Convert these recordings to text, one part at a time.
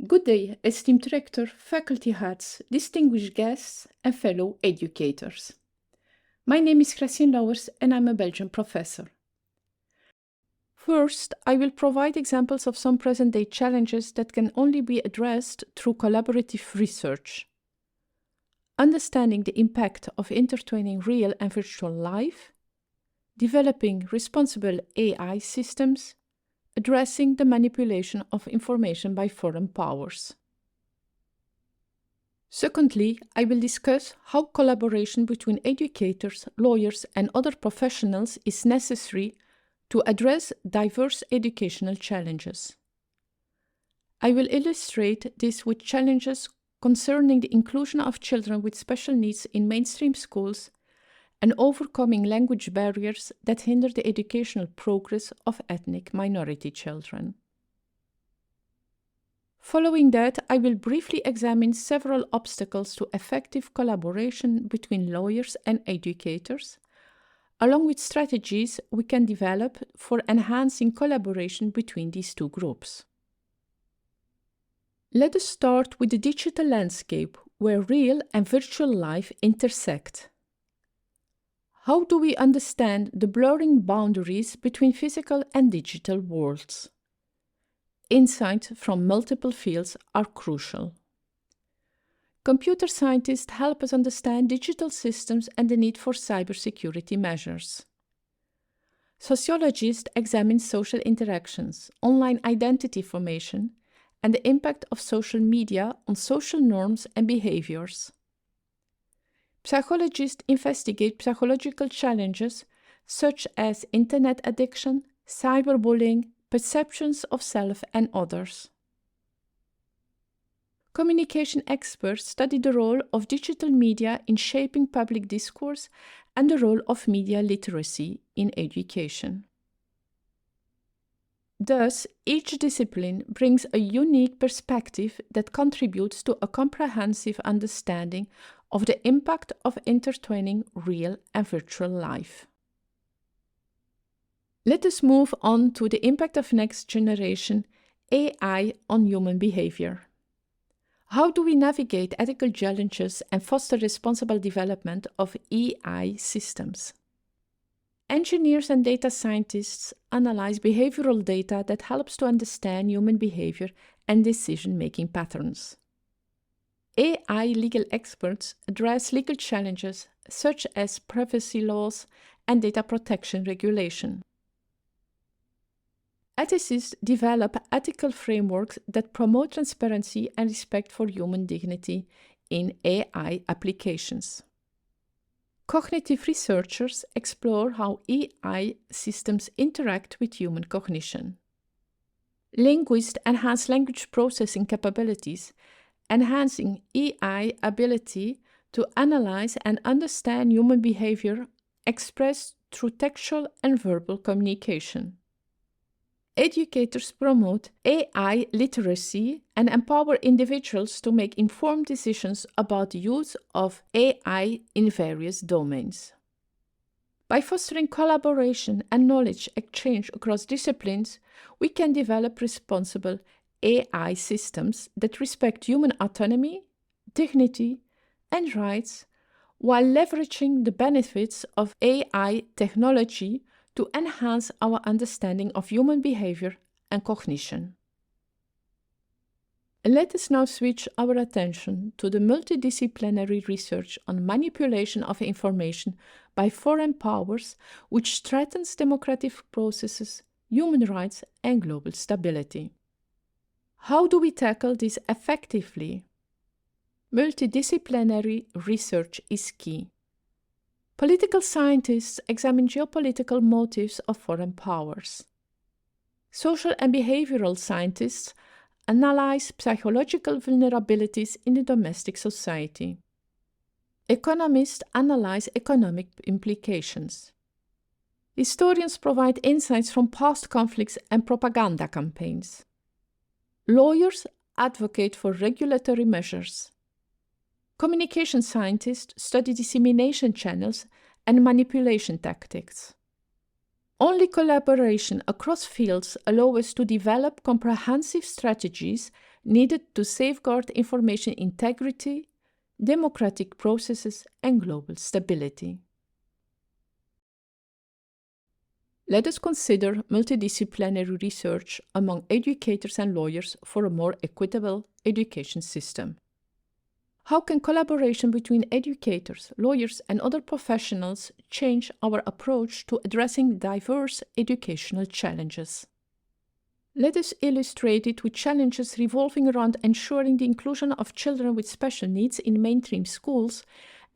Good day, esteemed rector, faculty heads, distinguished guests, and fellow educators. My name is Christine Lauwers and I'm a Belgian professor. First, I will provide examples of some present-day challenges that can only be addressed through collaborative research. Understanding the impact of intertwining real and virtual life, developing responsible AI systems, addressing the manipulation of information by foreign powers. Secondly, I will discuss how collaboration between educators, lawyers, and other professionals is necessary to address diverse educational challenges. I will illustrate this with challenges concerning the inclusion of children with special needs in mainstream schools and overcoming language barriers that hinder the educational progress of ethnic minority children. Following that, I will briefly examine several obstacles to effective collaboration between lawyers and educators, along with strategies we can develop for enhancing collaboration between these two groups. Let us start with the digital landscape, where real and virtual life intersect. How do we understand the blurring boundaries between physical and digital worlds? Insights from multiple fields are crucial. Computer scientists help us understand digital systems and the need for cybersecurity measures. Sociologists examine social interactions, online identity formation, and the impact of social media on social norms and behaviors. Psychologists investigate psychological challenges such as internet addiction, cyberbullying, perceptions of self and others. Communication experts study the role of digital media in shaping public discourse and the role of media literacy in education. Thus, each discipline brings a unique perspective that contributes to a comprehensive understanding of the impact of intertwining real and virtual life. Let us move on to the impact of next generation AI on human behavior. How do we navigate ethical challenges and foster responsible development of AI systems? Engineers and data scientists analyze behavioral data that helps to understand human behavior and decision-making patterns. AI legal experts address legal challenges such as privacy laws and data protection regulation. Ethicists develop ethical frameworks that promote transparency and respect for human dignity in AI applications. Cognitive researchers explore how AI systems interact with human cognition. Linguists enhance language processing capabilities, enhancing AI ability to analyze and understand human behavior expressed through textual and verbal communication. Educators promote AI literacy and empower individuals to make informed decisions about the use of AI in various domains. By fostering collaboration and knowledge exchange across disciplines, we can develop responsible AI systems that respect human autonomy, dignity, and rights, while leveraging the benefits of AI technology to enhance our understanding of human behavior and cognition. Let us now switch our attention to the multidisciplinary research on manipulation of information by foreign powers, which threatens democratic processes, human rights, and global stability. How do we tackle this effectively? Multidisciplinary research is key. Political scientists examine geopolitical motives of foreign powers. Social and behavioral scientists analyze psychological vulnerabilities in the domestic society. Economists analyze economic implications. Historians provide insights from past conflicts and propaganda campaigns. Lawyers advocate for regulatory measures. Communication scientists study dissemination channels and manipulation tactics. Only collaboration across fields allows us to develop comprehensive strategies needed to safeguard information integrity, democratic processes, and global stability. Let us consider multidisciplinary research among educators and lawyers for a more equitable education system. How can collaboration between educators, lawyers, and other professionals change our approach to addressing diverse educational challenges? Let us illustrate it with challenges revolving around ensuring the inclusion of children with special needs in mainstream schools,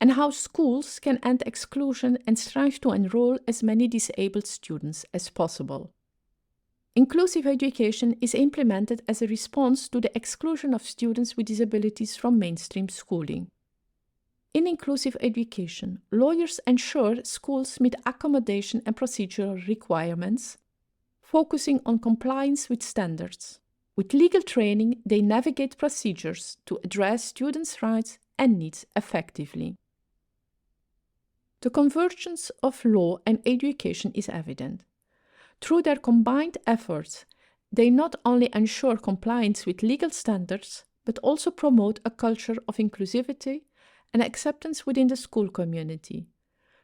and how schools can end exclusion and strive to enroll as many disabled students as possible. Inclusive education is implemented as a response to the exclusion of students with disabilities from mainstream schooling. In inclusive education, lawyers ensure schools meet accommodation and procedural requirements, focusing on compliance with standards. With legal training, they navigate procedures to address students' rights and needs effectively. The convergence of law and education is evident. Through their combined efforts, they not only ensure compliance with legal standards, but also promote a culture of inclusivity and acceptance within the school community,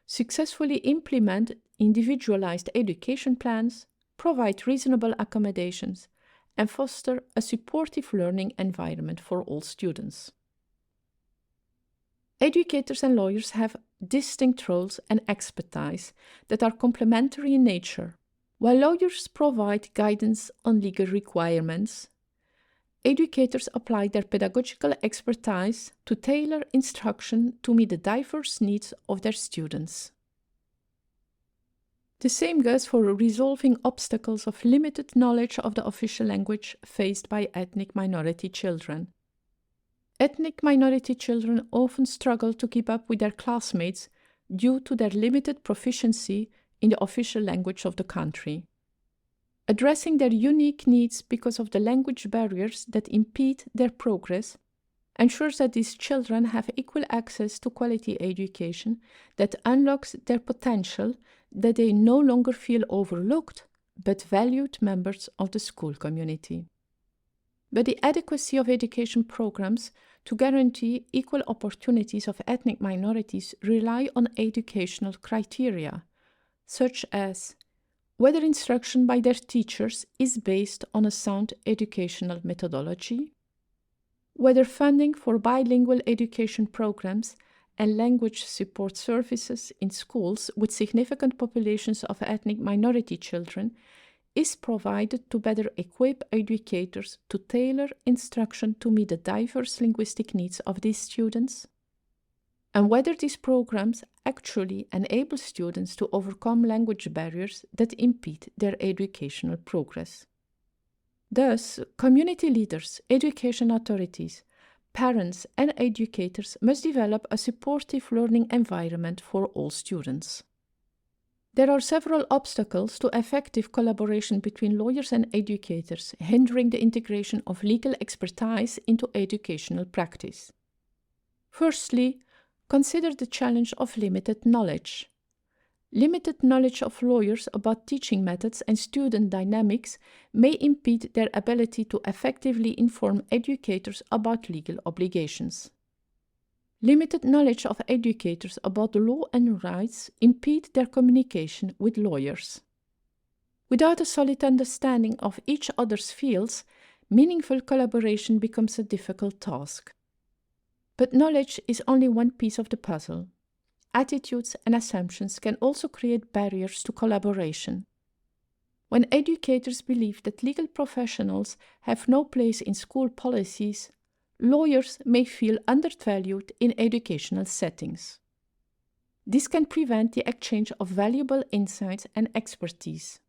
successfully implement individualized education plans, provide reasonable accommodations, and foster a supportive learning environment for all students. Educators and lawyers have distinct roles and expertise that are complementary in nature. While lawyers provide guidance on legal requirements, educators apply their pedagogical expertise to tailor instruction to meet the diverse needs of their students. The same goes for resolving obstacles of limited knowledge of the official language faced by ethnic minority children. Ethnic minority children often struggle to keep up with their classmates due to their limited proficiency in the official language of the country. Addressing their unique needs because of the language barriers that impede their progress ensures that these children have equal access to quality education that unlocks their potential, that they no longer feel overlooked, but valued members of the school community. But the adequacy of education programs to guarantee equal opportunities of ethnic minorities rely on educational criteria, such as whether instruction by their teachers is based on a sound educational methodology, whether funding for bilingual education programs and language support services in schools with significant populations of ethnic minority children is provided to better equip educators to tailor instruction to meet the diverse linguistic needs of these students, and whether these programs actually enable students to overcome language barriers that impede their educational progress. Thus, community leaders, education authorities, parents, and educators must develop a supportive learning environment for all students. There are several obstacles to effective collaboration between lawyers and educators, hindering the integration of legal expertise into educational practice. Firstly, consider the challenge of limited knowledge. Limited knowledge of lawyers about teaching methods and student dynamics may impede their ability to effectively inform educators about legal obligations. Limited knowledge of educators about the law and rights impede their communication with lawyers. Without a solid understanding of each other's fields, meaningful collaboration becomes a difficult task. But knowledge is only one piece of the puzzle. Attitudes and assumptions can also create barriers to collaboration. When educators believe that legal professionals have no place in school policies, lawyers may feel undervalued in educational settings. This can prevent the exchange of valuable insights and expertise.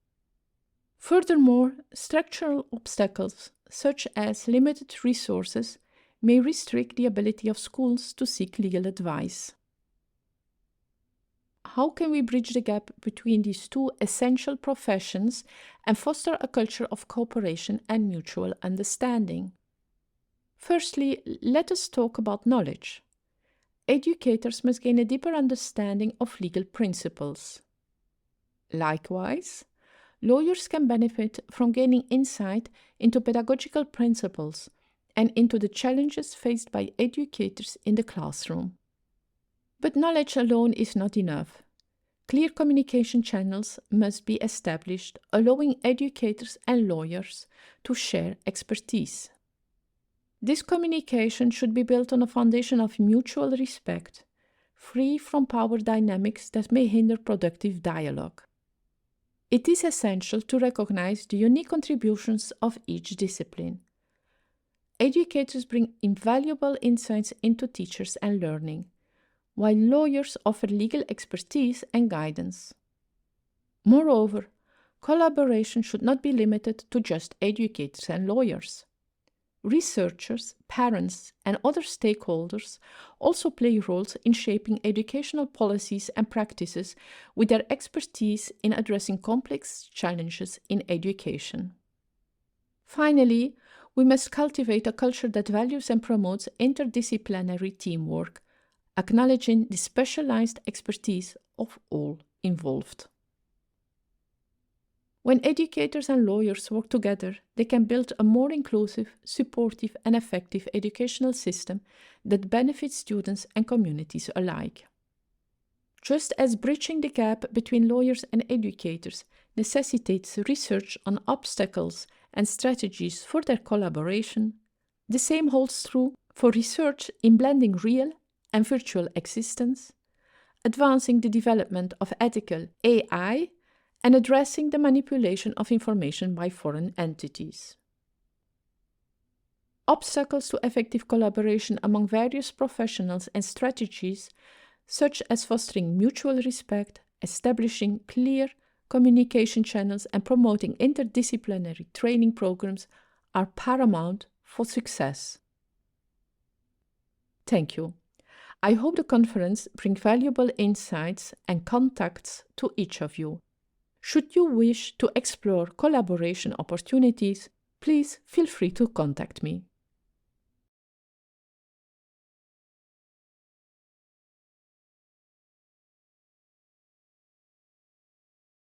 Furthermore, structural obstacles, such as limited resources, may restrict the ability of schools to seek legal advice. How can we bridge the gap between these two essential professions and foster a culture of cooperation and mutual understanding? Firstly, let us talk about knowledge. Educators must gain a deeper understanding of legal principles. Likewise, lawyers can benefit from gaining insight into pedagogical principles and into the challenges faced by educators in the classroom. But knowledge alone is not enough. Clear communication channels must be established, allowing educators and lawyers to share expertise. This communication should be built on a foundation of mutual respect, free from power dynamics that may hinder productive dialogue. It is essential to recognize the unique contributions of each discipline. Educators bring invaluable insights into teachers and learning, while lawyers offer legal expertise and guidance. Moreover, collaboration should not be limited to just educators and lawyers. Researchers, parents, and other stakeholders also play roles in shaping educational policies and practices with their expertise in addressing complex challenges in education. Finally, we must cultivate a culture that values and promotes interdisciplinary teamwork, acknowledging the specialized expertise of all involved. When educators and lawyers work together, they can build a more inclusive, supportive, and effective educational system that benefits students and communities alike. Just as bridging the gap between lawyers and educators necessitates research on obstacles and strategies for their collaboration, the same holds true for research in blending real and virtual existence, advancing the development of ethical AI, and addressing the manipulation of information by foreign entities. Obstacles to effective collaboration among various professionals and strategies, such as fostering mutual respect, establishing clear communication channels, and promoting interdisciplinary training programs, are paramount for success. Thank you. I hope the conference brings valuable insights and contacts to each of you. Should you wish to explore collaboration opportunities, please feel free to contact me.